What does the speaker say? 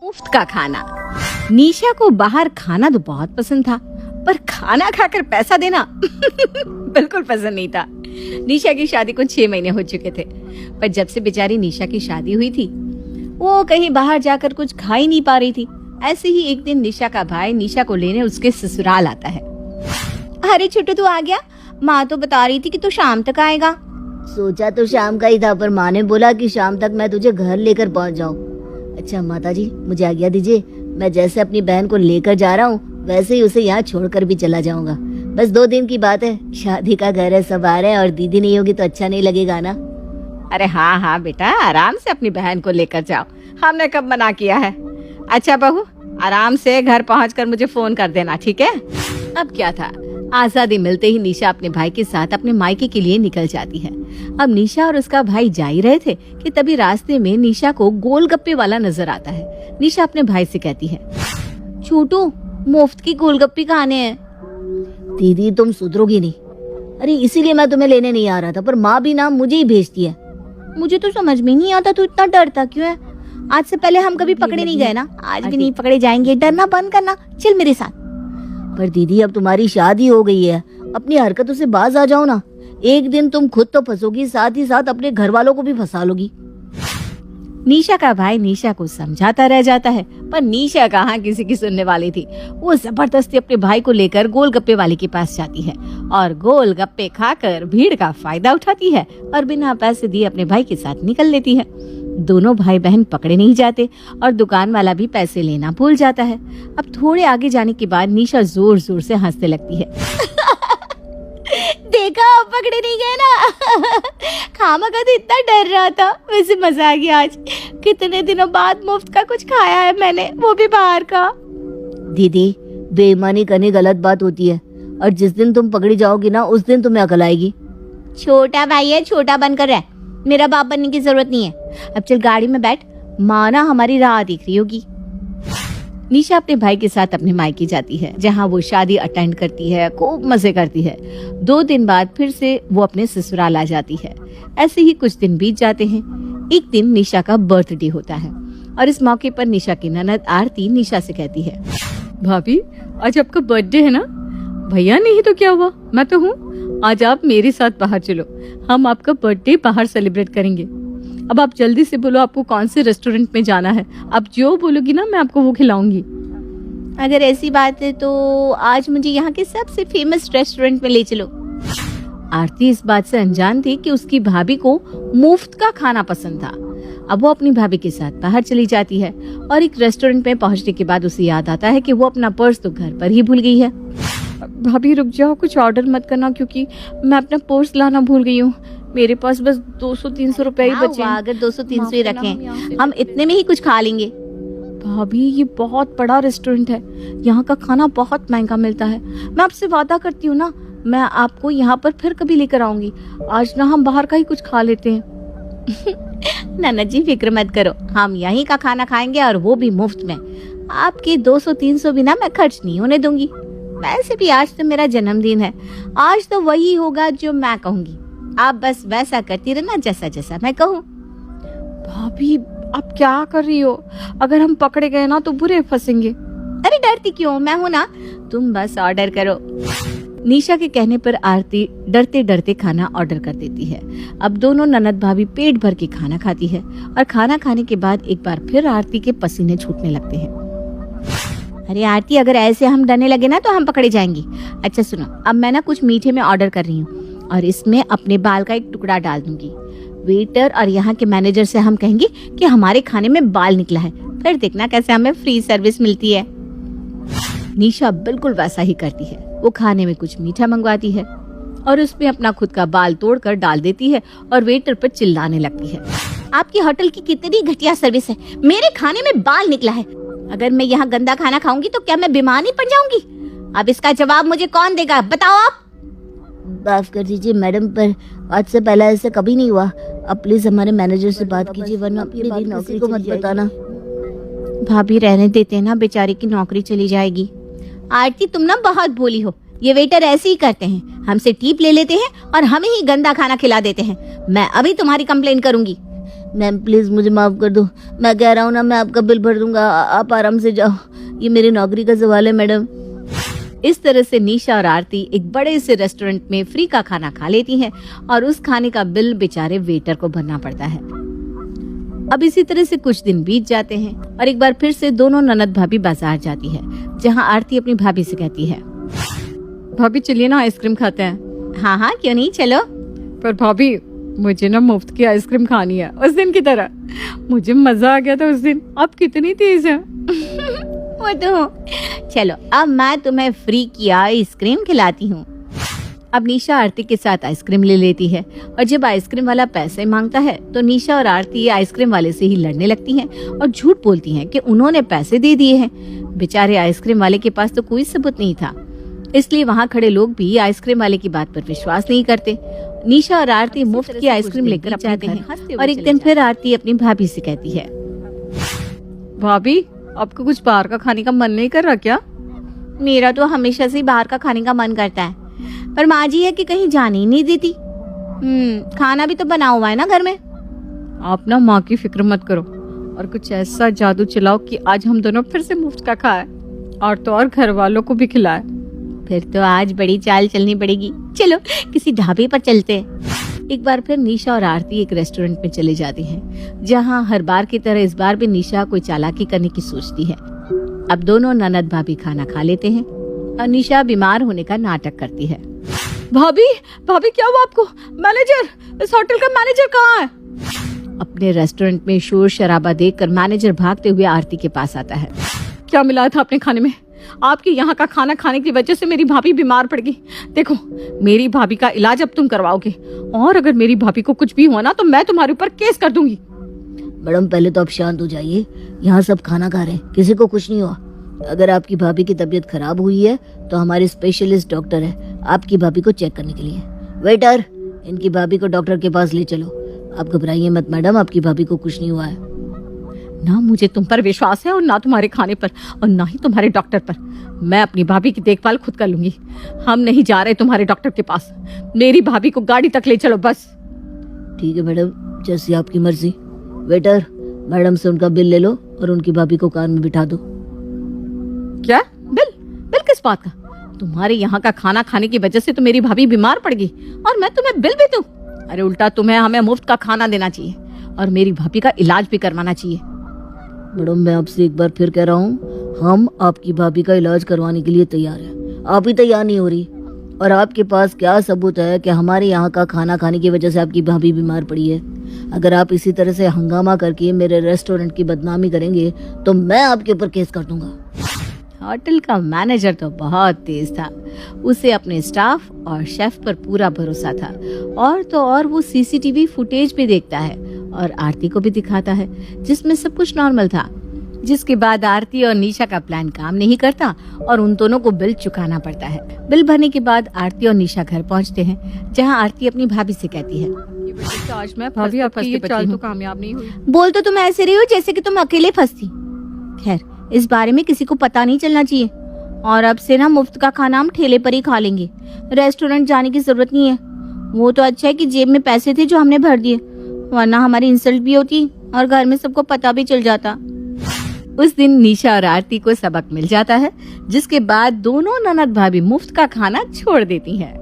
मुफ्त का खाना। निशा को बाहर खाना तो बहुत पसंद था, पर खाना खाकर पैसा देना बिल्कुल पसंद नहीं था। निशा की शादी को 6 महीने हो चुके थे, पर जब से बेचारी निशा की शादी हुई थी वो कहीं बाहर जाकर कुछ खा ही नहीं पा रही थी। ऐसे ही एक दिन निशा का भाई निशा को लेने उसके ससुराल आता है। अरे छोटू तू आ गया? माँ तो बता रही थी कि तू शाम तक आएगा। सोचा तो शाम का ही था, पर माँ ने बोला कि शाम तक मैं तुझे घर लेकर पहुँच जाऊँ। अच्छा माताजी मुझे आज्ञा दीजिए, मैं जैसे अपनी बहन को लेकर जा रहा हूँ वैसे ही उसे यहाँ छोड़कर भी चला जाऊंगा। बस 2 दिन की बात है, शादी का घर है, सब आ रहे हैं और दीदी नहीं होगी तो अच्छा नहीं लगेगा ना। अरे हाँ हाँ बेटा, आराम से अपनी बहन को लेकर जाओ, हमने कब मना किया है। अच्छा बहू, आराम से घर पहुंचकर मुझे फोन कर देना, ठीक है? अब क्या था, आजादी मिलते ही निशा अपने भाई के साथ अपने मायके के लिए निकल जाती है। अब निशा और उसका भाई जा ही रहे थे कि तभी रास्ते में निशा को गोलगप्पे वाला नजर आता है। निशा अपने भाई से कहती है, छोटू मुफ्त की गोलगप्पे खाने हैं। दीदी तुम सुधरोगी नहीं। अरे इसीलिए मैं तुम्हें लेने नहीं आ रहा था, पर माँ भी ना मुझे ही भेजती है। मुझे तो समझ में नहीं आता तू इतना डरता क्यों है? आज से पहले हम कभी पकड़े नहीं गए ना, आज भी नहीं पकड़े जाएंगे। डरना बंद करना, चल मेरे साथ। पर दीदी अब तुम्हारी शादी हो गई है, अपनी हरकतों से बाज आ जाओ ना। एक दिन तुम खुद तो फंसोगी, साथ ही साथ अपने घर वालों को भी फंसा लोगी। निशा का भाई निशा को समझाता रह जाता है, पर निशा कहाँ किसी की सुनने वाली थी। वो जबरदस्ती अपने भाई को लेकर गोलगप्पे वाले के पास जाती है और गोलगप्पे खाकर भीड़ का फायदा उठाती है और बिना पैसे दिए अपने भाई के साथ निकल लेती है। दोनों भाई बहन पकड़े नहीं जाते और दुकान वाला भी पैसे लेना भूल जाता है। अब थोड़े आगे जाने के बाद निशा जोर जोर से हंसने लगती है। देखा, पकड़े नहीं गए ना। खामखा तो इतना डर रहा था, वैसे मजा आ गया आज। कितने दिनों बाद मुफ्त का कुछ खाया है मैंने, वो भी बाहर का। दीदी बेईमानी करनी गलत बात होती है, और जिस दिन तुम पकड़ी जाओगी ना उस दिन तुम्हें अकल आएगी। छोटा भाई है, छोटा बनकर रह, मेरा बाप बनने की जरूरत नहीं है। अब चल गाड़ी में बैठ, माँ ना हमारी राह देख रही होगी। निशा अपने भाई के साथ अपने मायके जाती है, जहाँ वो शादी अटेंड करती है, खूब मजे करती है। 2 दिन बाद फिर से वो अपने ससुराल आ जाती है। ऐसे ही कुछ दिन बीत जाते हैं। एक दिन निशा का बर्थडे होता है और इस मौके पर निशा की ननद आरती निशा से कहती है, भाभी आज आपका बर्थडे है ना? भैया नहीं तो क्या हुआ, मैं तो हूँ। आज आप मेरे साथ बाहर चलो, हम आपका बर्थडे बाहर सेलिब्रेट करेंगे। अब आप जल्दी से बोलो आपको कौन से रेस्टोरेंट में जाना है। आप जो बोलोगी ना मैं आपको वो खिलाऊंगी। अगर ऐसी बात है तो आज मुझे यहाँ के सबसे फेमस रेस्टोरेंट में ले चलो। आरती इस बात से अनजान थी कि उसकी भाभी को मुफ्त का खाना पसंद था। अब वो अपनी भाभी के साथ बाहर चली जाती है और एक रेस्टोरेंट में पहुंचने के बाद उसे याद आता है कि वो अपना पर्स तो घर पर ही भूल गई है। भाभी रुक जाओ, कुछ ऑर्डर मत करना क्योंकि मैं अपना पर्स लाना भूल गई हूँ। मेरे पास बस 200-300 रुपए ही बचे हैं। अगर 200-300 ही रखें, हम इतने में ही कुछ खा लेंगे। भाभी ये बहुत बड़ा रेस्टोरेंट है, यहाँ का खाना बहुत महंगा मिलता है। मैं आपसे वादा करती हूँ ना, मैं आपको यहाँ पर फिर कभी लेकर आऊंगी। आज ना हम बाहर का ही कुछ खा लेते हैं। नन्ना जी फिक्र मत करो, हम यहीं का खाना खाएंगे और वो भी मुफ्त में। आपके 200-300 भी ना मैं खर्च नहीं होने दूंगी। वैसे भी आज तो मेरा जन्मदिन है, आज तो वही होगा जो मैं कहूँगी। आप बस वैसा करती रहना जैसा जैसा मैं कहूँ। भाभी आप क्या कर रही हो? अगर हम पकड़े गए ना तो बुरे फंसेंगे। अरे डरती क्यों, मैं हूँ ना, तुम बस ऑर्डर करो। निशा के कहने पर आरती डरते डरते खाना ऑर्डर कर देती है। अब दोनों ननद भाभी पेट भर के खाना खाती है और खाना खाने के बाद एक बार फिर आरती के पसीने छूटने लगते हैं। अरे आरती, अगर ऐसे हम डरने लगे ना तो हम पकड़े जाएंगे। अच्छा सुनो, अब मैं ना कुछ मीठे में ऑर्डर कर रही हूँ और इसमें अपने बाल का एक टुकड़ा डाल दूंगी। वेटर और यहाँ के मैनेजर से हम कहेंगे कि हमारे खाने में बाल निकला है, फिर देखना कैसे हमें फ्री सर्विस मिलती है। निशा बिल्कुल वैसा ही करती है। वो खाने में कुछ मीठा मंगवाती है और उसमें अपना खुद का बाल तोड़कर डाल देती है और वेटर पर चिल्लाने लगती है, आपकी होटल की कितनी घटिया सर्विस है, मेरे खाने में बाल निकला है। अगर मैं यहाँ गंदा खाना खाऊंगी तो क्या मैं बीमार नहीं पड़ जाऊंगी? अब इसका जवाब मुझे कौन देगा, बताओ आप। माफ कर दीजिए मैडम, पर आज से पहले ऐसा कभी नहीं हुआ। अब प्लीज हमारे मैनेजर से बात कीजिए, वरना अपनी बात नौकरी को मत बताना। भाभी रहने देते ना, बेचारे की नौकरी चली जाएगी। आरती तुम ना बहुत भोली हो, ये वेटर ऐसे ही करते हैं, हमसे टिप ले लेते हैं और हमें ही गंदा खाना खिला देते हैं। मैं अभी तुम्हारी कंप्लेन करूंगी। मैम प्लीज मुझे माफ कर दो, मैं कह रहा हूँ ना, मैं आपका बिल भर दूंगा, आप आराम से जाओ, ये मेरी नौकरी का सवाल है मैडम। इस तरह से निशा और आरती एक बड़े से रेस्टोरेंट में फ्री का खाना खा लेती हैं और उस खाने का बिल बेचारे वेटर को भरना पड़ता है। अब इसी तरह से कुछ दिन बीत जाते हैं और एक बार फिर से दोनों ननद भाभी बाजार जाती है, जहां आरती अपनी भाभी से कहती है, भाभी चलिए ना आइसक्रीम खाते हैं। हाँ हाँ क्यों नहीं, चलो। पर भाभी मुझे ना मुफ्त की आइसक्रीम खानी है, उस दिन की तरह। मुझे मजा आ गया था उस दिन, आप कितनी तेज हैं। वो तो चलो, अब मैं तुम्हें फ्री की आइसक्रीम खिलाती हूँ। अब निशा आरती के साथ आइसक्रीम ले लेती है और जब आइसक्रीम वाला पैसे मांगता है तो निशा और आरती आइसक्रीम वाले से ही लड़ने लगती हैं और झूठ बोलती हैं कि उन्होंने पैसे दे दिए हैं। बेचारे आइसक्रीम वाले के पास तो कोई सबूत नहीं था, इसलिए वहाँ खड़े लोग भी आइसक्रीम वाले की बात पर विश्वास नहीं करते। निशा और आरती मुफ्त की आइसक्रीम लेकर जाते हैं और एक दिन फिर आरती अपनी भाभी से कहती है, भाभी आपको कुछ बाहर का खाने का मन नहीं कर रहा क्या? मेरा तो हमेशा से बाहर का खाने का मन करता है, पर माँ जी है कि कहीं जाने ही नहीं देती। खाना भी तो बना हुआ है ना घर में। आप ना माँ की फिक्र मत करो और कुछ ऐसा जादू चलाओ कि आज हम दोनों फिर से मुफ्त का खाए और तो और घर वालों को भी खिलाए। फिर तो आज बड़ी चाल चलनी पड़ेगी, चलो किसी ढाबे पर चलते हैं। एक बार फिर निशा और आरती एक रेस्टोरेंट में चले जाती हैं, जहां हर बार की तरह इस बार भी निशा कोई चालाकी करने की सोचती है। अब दोनों ननद भाभी खाना खा लेते हैं और निशा बीमार होने का नाटक करती है। भाभी भाभी क्या हुआ आपको? मैनेजर, इस होटल का मैनेजर कहाँ है? अपने रेस्टोरेंट में शोर शराबा देखकर मैनेजर भागते हुए आरती के पास आता है। क्या मिलाया था आपने खाने में? आपके यहाँ का खाना खाने की वजह से मेरी भाभी बीमार पड़ गई। देखो मेरी भाभी का इलाज अब तुम करवाओगे और अगर मेरी भाभी को कुछ भी हुआ ना तो मैं तुम्हारे ऊपर केस कर दूंगी। मैडम पहले तो आप शांत हो जाइए, यहाँ सब खाना खा रहे हैं, किसी को कुछ नहीं हुआ। अगर आपकी भाभी की तबीयत खराब हुई है तो हमारे स्पेशलिस्ट डॉक्टर है आपकी भाभी को चेक करने के लिए। वेटर, इनकी भाभी को डॉक्टर के पास ले चलो। आप घबराइए मत मैडम, आपकी भाभी को कुछ नहीं हुआ है। ना मुझे तुम पर विश्वास है और ना तुम्हारे खाने पर और ना ही तुम्हारे डॉक्टर पर। मैं अपनी भाभी की देखभाल खुद कर लूंगी। हम नहीं जा रहे तुम्हारे डॉक्टर के पास। मेरी भाभी को गाड़ी तक ले चलो बस। ठीक है मैडम, जैसी आपकी मर्जी। वेटर, मैडम से उनका बिल ले लो और उनकी भाभी को कार में बिठा दो। क्या बिल? बिल किस बात का? तुम्हारे यहाँ का खाना खाने की वजह से तो मेरी भाभी बीमार पड़ गई और मैं तुम्हें बिल भी दूं? अरे उल्टा तुम्हें हमें मुफ्त का खाना देना चाहिए और मेरी भाभी का इलाज भी करवाना चाहिए। मैडम मैं आपसे एक बार फिर कह रहा हूँ, हम आपकी भाभी का इलाज करवाने के लिए तैयार हैं। आप ही तैयार नहीं हो रही और आपके पास क्या सबूत है कि हमारे यहाँ का खाना खाने की वजह से आपकी भाभी बीमार पड़ी है? अगर आप इसी तरह से हंगामा करके मेरे रेस्टोरेंट की बदनामी करेंगे तो मैं आपके ऊपर केस कर दूंगा। होटल का मैनेजर तो बहुत तेज था, उसे अपने स्टाफ और शेफ पर पूरा भरोसा था और तो और वो सीसीटीवी फुटेज भी देखता है और आरती को भी दिखाता है जिसमें सब कुछ नॉर्मल था। जिसके बाद आरती और निशा का प्लान काम नहीं करता और उन दोनों को बिल चुकाना पड़ता है। बिल भरने के बाद आरती और निशा घर पहुंचते हैं, जहां आरती अपनी भाभी से कहती है, आज मैं भाभी आपकी ये चाल तो कामयाब नहीं हुई। बोल तो तुम ऐसे रही हो जैसे कि तुम अकेले फंसती। खैर इस बारे में किसी को पता नहीं चलना चाहिए और अब से ना मुफ्त का खाना हम ठेले पर ही खा लेंगे। रेस्टोरेंट जाने की जरूरत नहीं है। वो तो अच्छा है कि जेब में पैसे थे जो हमने भर दिए, वरना हमारी इंसल्ट भी होती और घर में सबको पता भी चल जाता। उस दिन निशा और आरती को सबक मिल जाता है, जिसके बाद दोनों ननद भाभी मुफ्त का खाना छोड़ देती हैं।